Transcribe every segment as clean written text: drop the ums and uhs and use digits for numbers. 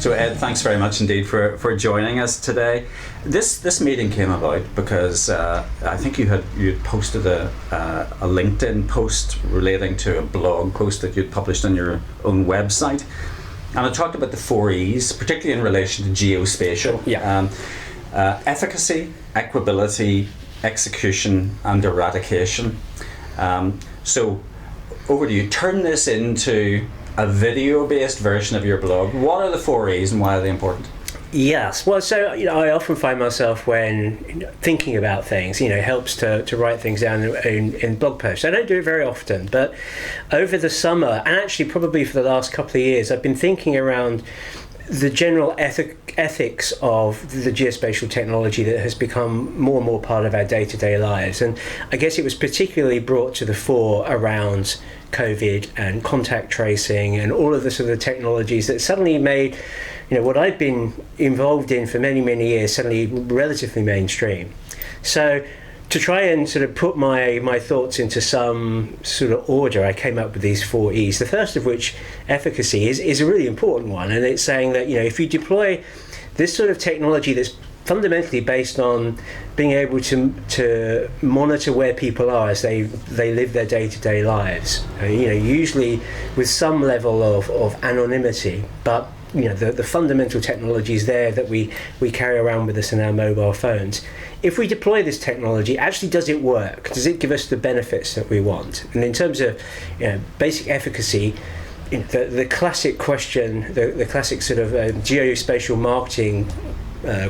So Ed, thanks very much indeed for joining us today. This meeting came about because I think you had posted a LinkedIn post relating to a blog post that you'd published on your own website, and it talked about the 4 E's, particularly in relation to geospatial. Yeah. Efficacy, equability, execution, and eradication. So over to you. Turn this into a video-based version of your blog. What are the 4 E's and why are they important? Yes, well, so I often find myself when thinking about things, it helps to write things down in blog posts. I don't do it very often, but over the summer, and actually probably for the last couple of years, I've been thinking around the general ethics of the geospatial technology that has become more and more part of our day-to-day lives. And I guess it was particularly brought to the fore around COVID and contact tracing and all of the sort of technologies that suddenly made what I'd been involved in for many, many years suddenly relatively mainstream. So to try and sort of put my thoughts into some sort of order, I came up with these 4 E's. The first of which, efficacy, is a really important one, and it's saying that if you deploy this sort of technology that's fundamentally based on being able to monitor where people are as they live their day-to-day lives, usually with some level of anonymity, but the fundamental technology is there that we carry around with us in our mobile phones. If we deploy this technology, actually does it work? Does it give us the benefits that we want? And in terms of basic efficacy, the classic question, the classic sort of geospatial marketing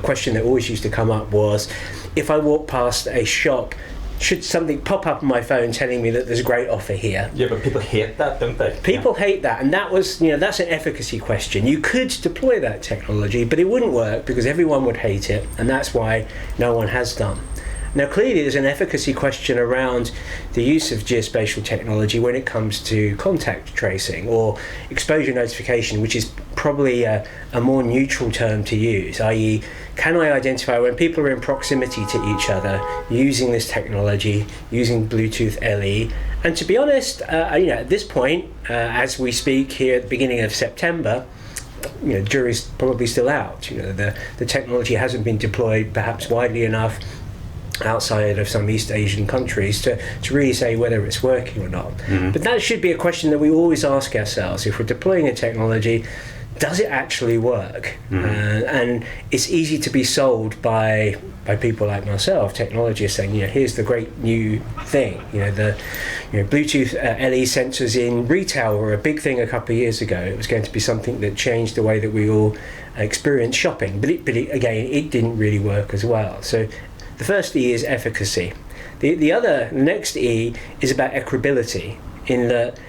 question that always used to come up was, if I walk past a shop, should something pop up on my phone telling me that there's a great offer here? Yeah, but people hate that, don't they? People hate that, and that was, that's an efficacy question. You could deploy that technology, but it wouldn't work because everyone would hate it, and that's why no one has done. Now, clearly, there's an efficacy question around the use of geospatial technology when it comes to contact tracing or exposure notification, which is probably a more neutral term to use, i.e., can I identify when people are in proximity to each other using this technology, using Bluetooth LE? And to be honest, at this point, as we speak here at the beginning of September, jury's probably still out. The technology hasn't been deployed perhaps widely enough outside of some East Asian countries to really say whether it's working or not. Mm-hmm. But that should be a question that we always ask ourselves. If we're deploying a technology, does it actually work? Mm-hmm. And it's easy to be sold by people like myself, technologists, saying, here's the great new thing. The Bluetooth LE sensors in retail were a big thing a couple of years ago. It was going to be something that changed the way that we all experience shopping. But again, it didn't really work as well. So the first E is efficacy. The next E is about equability, in that,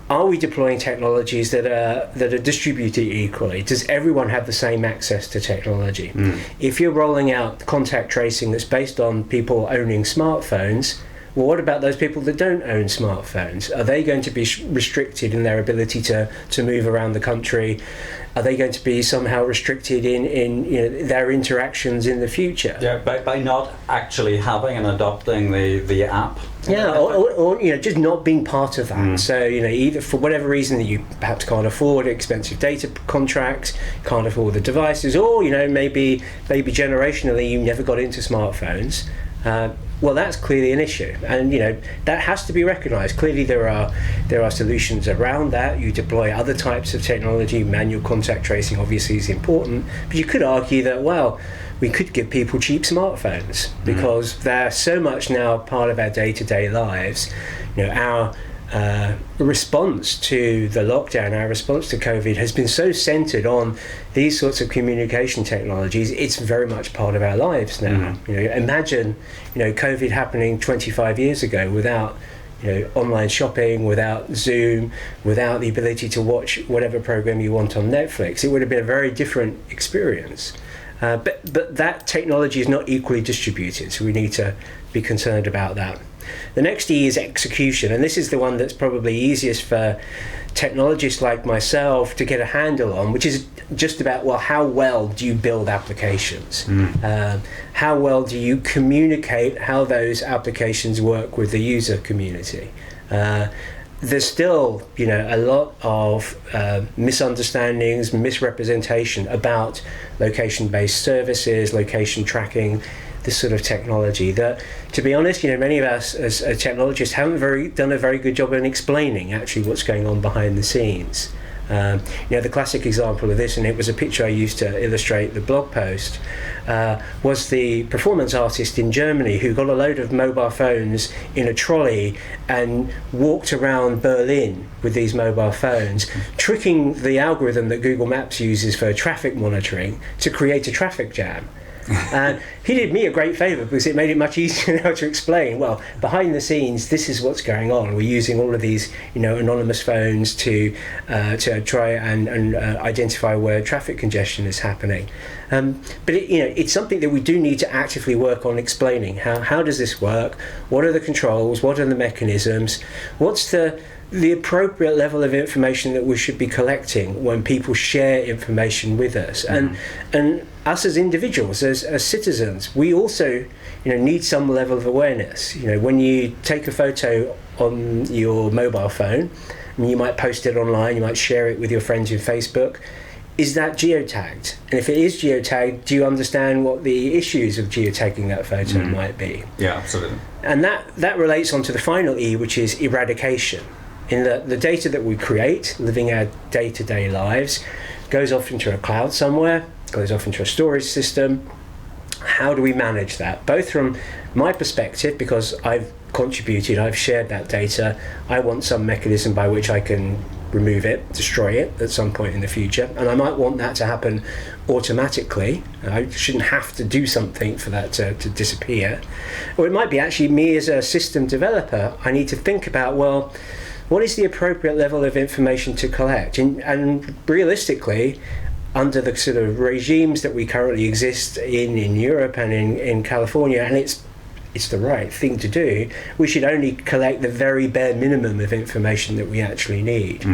are we deploying technologies that are distributed equally? Does everyone have the same access to technology? Mm. If you're rolling out contact tracing that's based on people owning smartphones, well, what about those people that don't own smartphones? Are they going to be restricted in their ability to move around the country? Are they going to be somehow restricted in their interactions in the future? Yeah, by not actually having and adopting the app. Yeah, or just not being part of that. Mm. So either for whatever reason that you perhaps can't afford expensive data contracts, can't afford the devices, or maybe generationally you never got into smartphones. Well, that's clearly an issue, and that has to be recognised. Clearly, there are solutions around that. You deploy other types of technology. Manual contact tracing obviously is important, but you could argue that, well, we could give people cheap smartphones because they're so much now part of our day-to-day lives. Our response to the lockdown, our response to COVID has been so centred on these sorts of communication technologies. It's very much part of our lives now. Mm-hmm. Imagine, COVID happening 25 years ago without, online shopping, without Zoom, without the ability to watch whatever program you want on Netflix. It would have been a very different experience. But that technology is not equally distributed, so we need to be concerned about that. The next E is execution, and this is the one that's probably easiest for technologists like myself to get a handle on, which is just about, well, how well do you build applications? How well do you communicate how those applications work with the user community? there's still, a lot of misunderstandings, misrepresentation about location-based services, location tracking, this sort of technology that, to be honest, many of us as technologists haven't done a very good job in explaining actually what's going on behind the scenes. The classic example of this, and it was a picture I used to illustrate the blog post, was the performance artist in Germany who got a load of mobile phones in a trolley and walked around Berlin with these mobile phones, tricking the algorithm that Google Maps uses for traffic monitoring to create a traffic jam. And he did me a great favour because it made it much easier now to explain, well, behind the scenes, this is what's going on. We're using all of these, anonymous phones to try and identify where traffic congestion is happening. But it's something that we do need to actively work on explaining. How does this work? What are the controls? What are the mechanisms? What's the appropriate level of information that we should be collecting when people share information with us? And us as individuals, as citizens, we also need some level of awareness. When you take a photo on your mobile phone, and you might post it online, you might share it with your friends in Facebook, is that geotagged? And if it is geotagged, do you understand what the issues of geotagging that photo might be? Yeah, absolutely. And that relates on to the final E, which is eradication. In the data that we create, living our day-to-day lives, goes off into a cloud somewhere, goes off into a storage system. How do we manage that? Both from my perspective, because I've contributed, I've shared that data, I want some mechanism by which I can remove it, destroy it at some point in the future, and I might want that to happen automatically. I shouldn't have to do something for that to disappear. Or it might be actually me as a system developer, I need to think about, well, what is the appropriate level of information to collect? And realistically, under the sort of regimes that we currently exist in Europe and in California, and it's the right thing to do, we should only collect the very bare minimum of information that we actually need.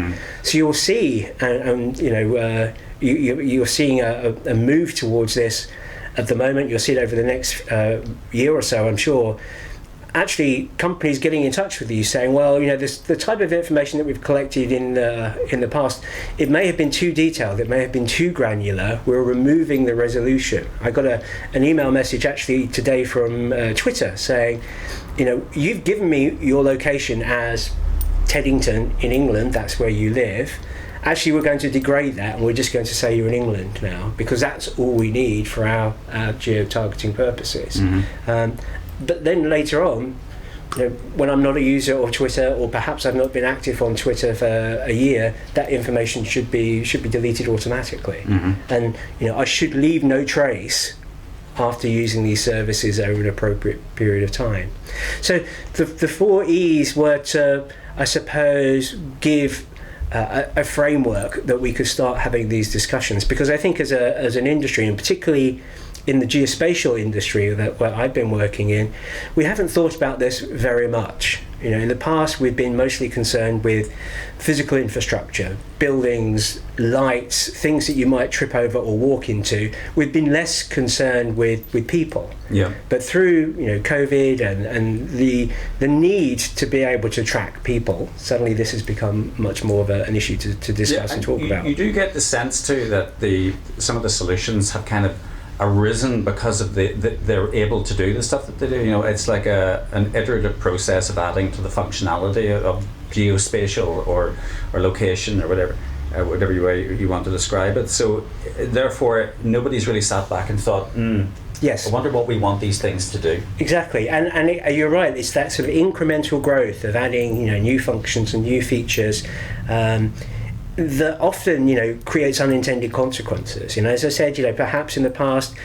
So you'll see, you're seeing a move towards this at the moment. You'll see it over the next year or so, I'm sure. Actually, companies getting in touch with you saying, well, the type of information that we've collected in the past, it may have been too detailed, it may have been too granular, we're removing the resolution. I got an email message actually today from Twitter saying, you've given me your location as Teddington in England, that's where you live. Actually, we're going to degrade that and we're just going to say you're in England now, because that's all we need for our geo-targeting purposes. But then later on, when I'm not a user of Twitter, or perhaps I've not been active on Twitter for a year, that information should be deleted automatically. And I should leave no trace after using these services over an appropriate period of time. So the 4 E's were to, I suppose, give a framework that we could start having these discussions, because I think as an industry, and particularly in the geospatial industry where I've been working in, we haven't thought about this very much. In the past, we've been mostly concerned with physical infrastructure, buildings, lights, things that you might trip over or walk into. We've been less concerned with people. Yeah. But through COVID and the need to be able to track people, suddenly this has become much more of an issue to discuss and talk about. You do get the sense too that some of the solutions have kind of arisen because of they're able to do the stuff that they do. It's like an iterative process of adding to the functionality of geospatial or location or whatever you want to describe it. So therefore, nobody's really sat back and thought, yes, I wonder what we want these things to do. Exactly, and you're right. It's that sort of incremental growth of adding new functions and new features. That often, creates unintended consequences. As I said, perhaps in the past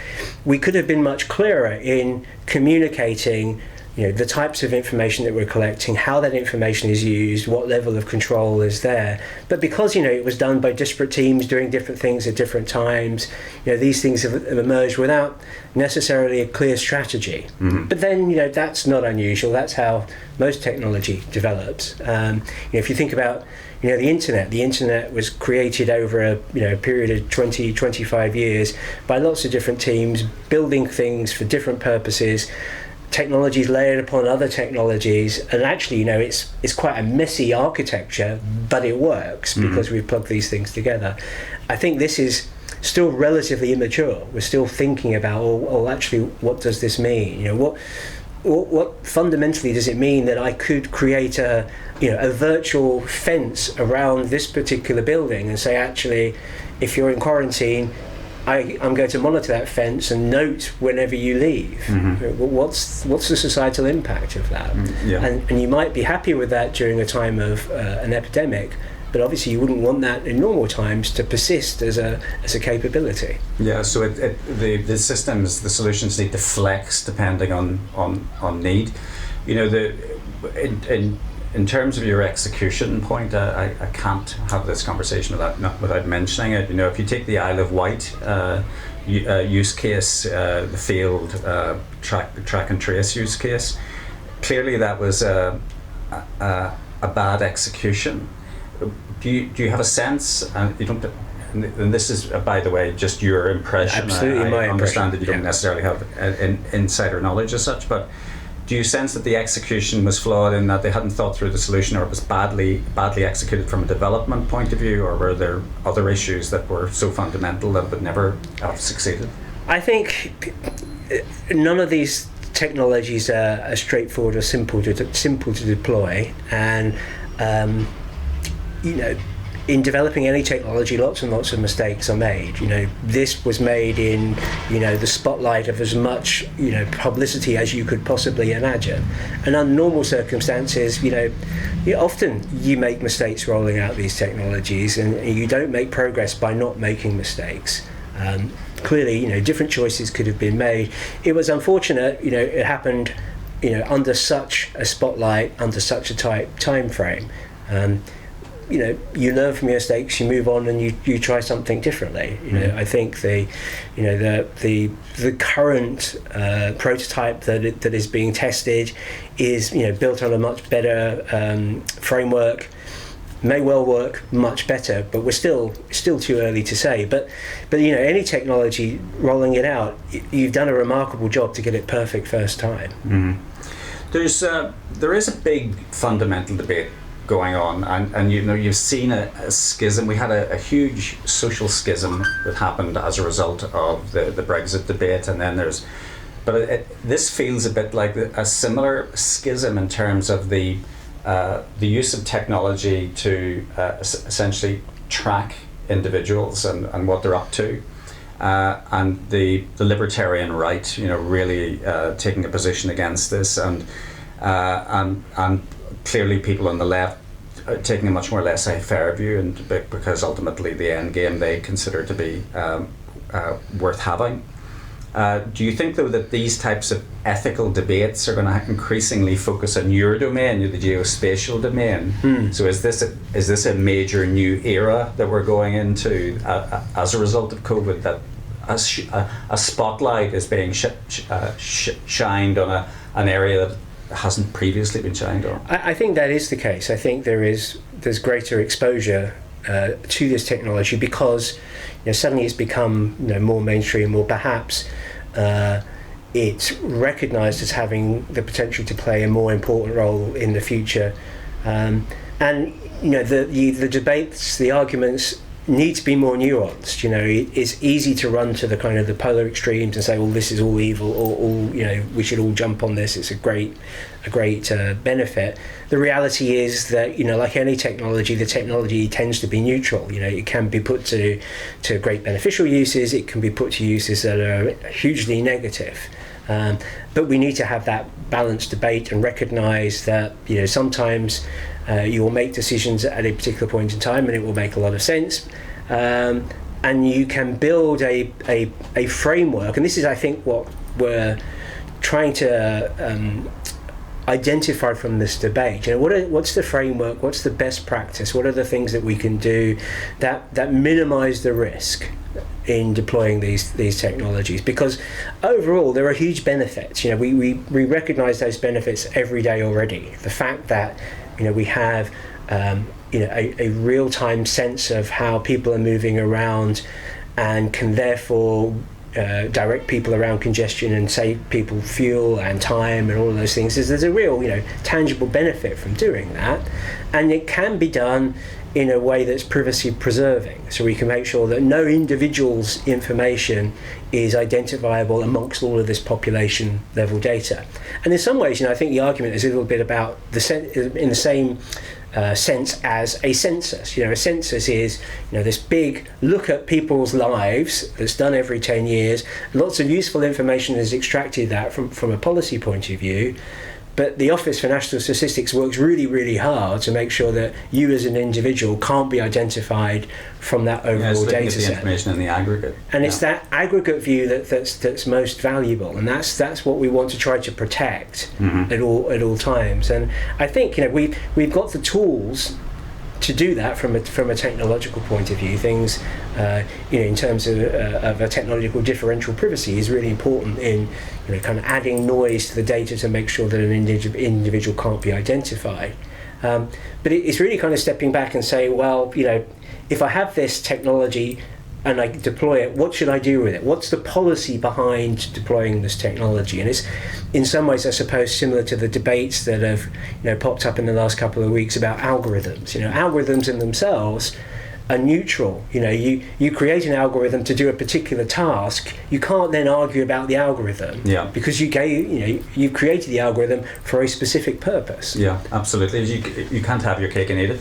we could have been much clearer in communicating, the types of information that we're collecting, how that information is used, what level of control is there. But because, it was done by disparate teams doing different things at different times, these things have emerged without necessarily a clear strategy. But then, that's not unusual. That's how most technology develops. If you think about the internet was created over a period of 20-25 years by lots of different teams building things for different purposes. technologies layered upon other technologies, and actually, it's quite a messy architecture, but it works because we've plugged these things together. I think this is still relatively immature. We're still thinking about, actually, what does this mean? What fundamentally does it mean that I could create a virtual fence around this particular building and say, actually, if you're in quarantine, I'm going to monitor that fence and note whenever you leave. What's the societal impact of that? And you might be happy with that during a time of an epidemic, but obviously you wouldn't want that in normal times to persist as a capability. Yeah, so the systems, the solutions need to flex depending on need. In terms of your execution point, I can't have this conversation without mentioning it. If you take the Isle of Wight use case, the field track and trace use case, clearly that was a bad execution. Do you have a sense? And you don't. And this is, by the way, just your impression. Absolutely, my I understand impression. that you don't necessarily have insider knowledge as such, but do you sense that the execution was flawed in that they hadn't thought through the solution, or it was badly executed from a development point of view, or were there other issues that were so fundamental that would never have succeeded? I think none of these technologies are straightforward or simple to deploy, and in developing any technology, lots and lots of mistakes are made. This was made in, the spotlight of as much, publicity as you could possibly imagine. And under normal circumstances, often you make mistakes rolling out these technologies, and you don't make progress by not making mistakes. Clearly, different choices could have been made. It was unfortunate, it happened, under such a spotlight, under such a tight time frame. You learn from your mistakes, you move on, and you try something differently. I think the current prototype that is being tested is built on a much better framework. May well work much better, but we're still too early to say. But any technology, rolling it out, you've done a remarkable job to get it perfect first time. There is a big fundamental debate going on, and you've seen a schism. We had a huge social schism that happened as a result of the Brexit debate, and then this feels a bit like a similar schism in terms of the use of technology to essentially track individuals and what they're up to, and the libertarian right, really taking a position against this, and clearly people on the left taking a much more laissez-faire view, and because ultimately the end game they consider to be worth having. Do you think, though, that these types of ethical debates are going to increasingly focus on your domain, the geospatial domain? So is this a major new era that we're going into as a result of COVID, that a spotlight is being shined on an area that hasn't previously been shined on? I think that is the case. I think there's greater exposure to this technology because suddenly it's become more mainstream, or perhaps it's recognised as having the potential to play a more important role in the future. And the debates, the arguments need to be more nuanced. It's easy to run to the kind of the polar extremes and say, well, this is all evil, or we should all jump on this, it's a great benefit. The reality is that like any technology, the technology tends to be neutral. It can be put to great beneficial uses, it can be put to uses that are hugely negative. But we need to have that balanced debate and recognise that sometimes you will make decisions at a particular point in time and it will make a lot of sense, and you can build a framework, and this is, I think, what we're trying to identify from this debate. What's the framework, what's the best practice, what are the things that we can do that minimise the risk in deploying these technologies, because overall there are huge benefits. We recognise those benefits every day already. The fact that we have a real-time sense of how people are moving around, and can therefore direct people around congestion and save people fuel and time and all of those things. There's a real, tangible benefit from doing that, and it can be done in a way that's privacy preserving, so we can make sure that no individual's information is identifiable amongst all of this population level data. And in some ways, I think the argument is a little bit about in the same sense as a census. A census is this big look at people's lives that's done every 10 years. Lots of useful information is extracted that from a policy point of view. But the Office for National Statistics works really, really hard to make sure that you as an individual can't be identified from that overall data set. The information in the aggregate. And it's that aggregate view that's most valuable, and that's what we want to try to protect at all times. And I think we've got the tools to do that from a technological point of view. Things in terms of a technological differential privacy is really important in kind of adding noise to the data to make sure that an individual can't be identified. But it's really kind of stepping back and saying, well, if I have this technology and I deploy it, what should I do with it? What's the policy behind deploying this technology? And it's in some ways, I suppose, similar to the debates that have popped up in the last couple of weeks about algorithms. Algorithms in themselves are neutral. You create an algorithm to do a particular task. You can't then argue about the algorithm because you've created the algorithm for a specific purpose. Yeah, absolutely. You can't have your cake and eat it.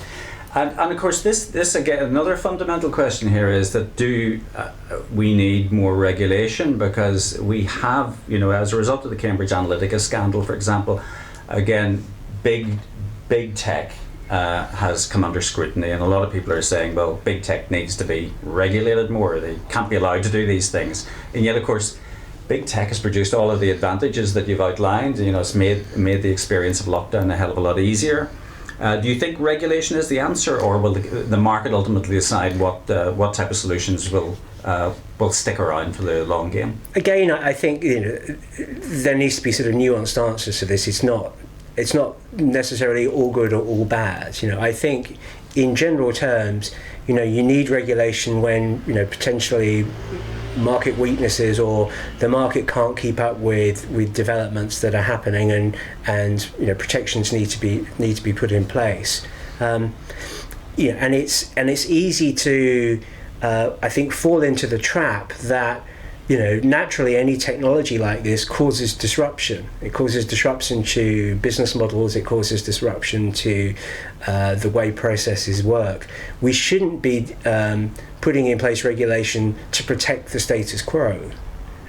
And of course, this again, another fundamental question here is that do we need more regulation? Because we have, as a result of the Cambridge Analytica scandal, for example, again, big tech has come under scrutiny, and a lot of people are saying, well, big tech needs to be regulated more. They can't be allowed to do these things. And yet, of course, big tech has produced all of the advantages that you've outlined. It's made the experience of lockdown a hell of a lot easier. Do you think regulation is the answer, or will the market ultimately decide what type of solutions will stick around for the long game? Again, I think there needs to be sort of nuanced answers to this. It's not necessarily all good or all bad. I think in general terms, you need regulation when potentially market weaknesses or the market can't keep up with developments that are happening, and protections need to be put in place. And it's easy to I think fall into the trap that naturally any technology like this causes disruption. It causes disruption to business models. It causes disruption to the way processes work. We shouldn't be putting in place regulation to protect the status quo.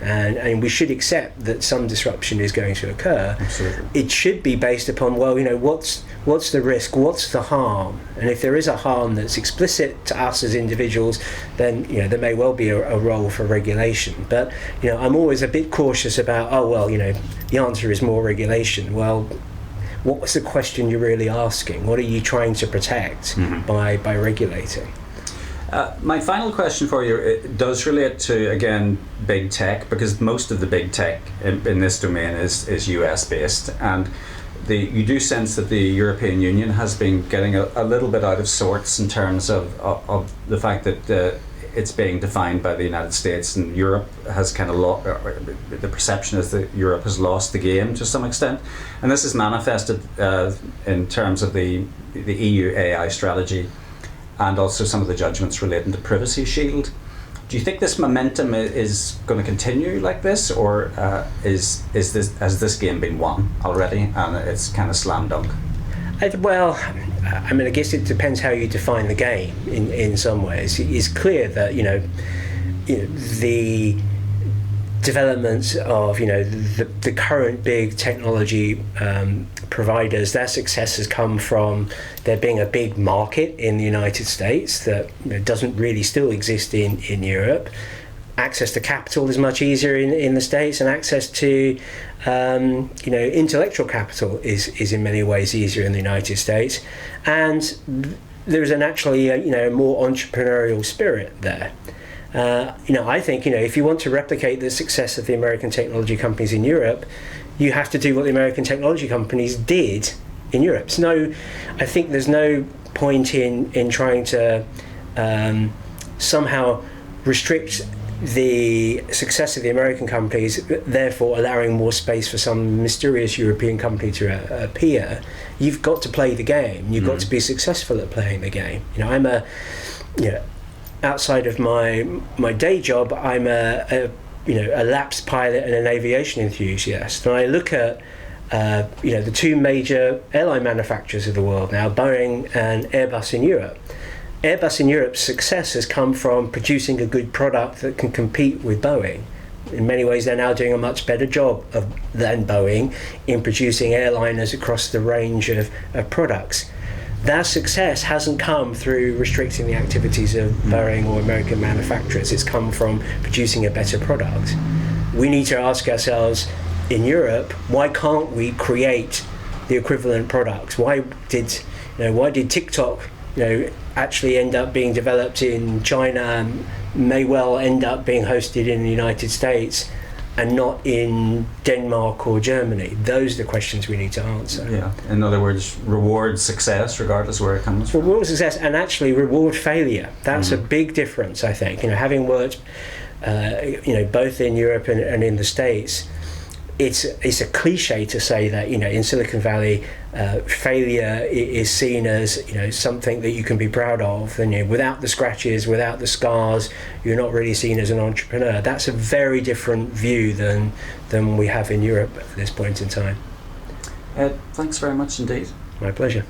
And we should accept that some disruption is going to occur. Absolutely. It should be based upon, well, what's the risk, what's the harm, and if there is a harm that's explicit to us as individuals, then there may well be a role for regulation. But I'm always a bit cautious about, the answer is more regulation. Well, what's the question you're really asking? What are you trying to protect by regulating? My final question for you, it does relate to, again, big tech, because most of the big tech in this domain is US based, and you do sense that the European Union has been getting a little bit out of sorts in terms of the fact that it's being defined by the United States, and Europe has kind of the perception is that Europe has lost the game to some extent, and this is manifested in terms of the EU AI strategy, and also some of the judgments relating to Privacy Shield. Do you think this momentum is going to continue like this, or has this game been won already and it's kind of slam dunk? Well, I guess it depends how you define the game. In some ways, it's clear that the developments of the current big technology providers, their success has come from there being a big market in the United States that doesn't really still exist in Europe. Access to capital is much easier in the States, and access to intellectual capital is in many ways easier in the United States, and there's naturally a more entrepreneurial spirit there. I think if you want to replicate the success of the American technology companies in Europe, you have to do what the American technology companies did in Europe. I think there's no point in trying to somehow restrict the success of the American companies, therefore allowing more space for some mysterious European company to appear, you've got to play the game. You've got to be successful at playing the game. I'm outside of my day job, I'm a lapsed pilot and an aviation enthusiast, and I look at the two major airline manufacturers of the world now, Boeing and Airbus in Europe. Airbus in Europe's success has come from producing a good product that can compete with Boeing. In many ways, they're now doing a much better job than Boeing in producing airliners across the range of products. That success hasn't come through restricting the activities of Boeing or American manufacturers. It's come from producing a better product. We need to ask ourselves, in Europe, why can't we create the equivalent products? Why did TikTok actually end up being developed in China, may well end up being hosted in the United States and not in Denmark or Germany? Those are the questions we need to answer. Yeah. In other words, reward success regardless where it comes from. Reward success and actually reward failure. That's a big difference, I think. Having worked both in Europe and in the States, it's a cliche to say that in Silicon Valley failure is seen as something that you can be proud of, and without the scratches, without the scars, you're not really seen as an entrepreneur. That's a very different view than we have in Europe at this point in time. Ed, thanks very much indeed. My pleasure.